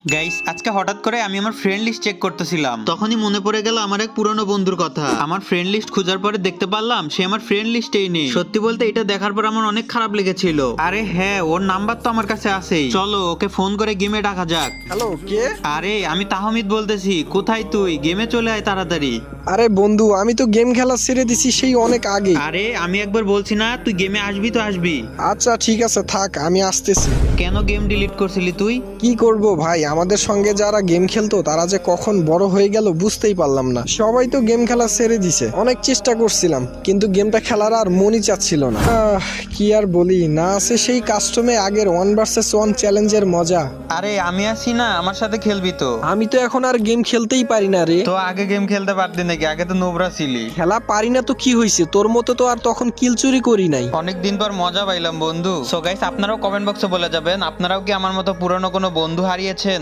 Guys আজকে হঠাৎ করে আমি আমার ফ্রেন্ড লিস্ট চেক করতেছিলাম, তখনই মনে পড়ে গেল আমার এক পুরনো বন্ধুর কথা। আমার ফ্রেন্ড লিস্ট খোঁজার পরে দেখতে পারলাম সে আমার ফ্রেন্ড লিস্টেই নেই। সত্যি বলতে এটা দেখার পর আমার অনেক খারাপ লেগেছিল। আরে হ্যাঁ, ওর নাম্বার তো আমার কাছে আছেই, চলো ওকে ফোন করে গেমে ডাকা যাক। হ্যালো, কে? আরে আমি তাহমিদ বলতেছি, কোথায় তুই? গেমে চলে আয় তাড়াতাড়ি। আরে বন্ধু, আমি তো গেম খেলা ছেড়ে দিছি সেই অনেক আগে। আরে আমি একবার বলছি না তুই গেমে আসবি তো আসবি। আচ্ছা ঠিক আছে, থাক, আমি আসতেছি। কেন গেম ডিলিট করছিলি তুই? কি করব ভাই, আমাদের সঙ্গে যারা গেম খেলতো তারা যে কখন বড় হয়ে গেল বুঝতেই পারলাম না। সবাই তো গেম খেলা ছেড়ে দিছে। অনেক চেষ্টা করছিলাম কিন্তু গেমটা খেলার আর মনই চাচ্ছিল না। কি আর বলি, না আছে সেই কাস্টমে আগের 1 vs 1 চ্যালেঞ্জের মজা। আরে আমি আছি না, আমার সাথে খেলবি তো? আমি তো এখন আর গেম খেলতেই পারি না রে। তো আগে গেম খেলতে পারতি নাকি? আগে তো নোবরা ছিলি। খেলা পারি না তো কি হয়েছে, তোর মতো তো আর তখন কিল চুরি করি নাই। অনেকদিন পর মজা পাইলাম বন্ধু। সো গাইস, আপনারাও কমেন্ট বক্সে বলে যাবেন আপনারাও কি আমার মতো পুরনো কোনো বন্ধু হারিয়েছেন।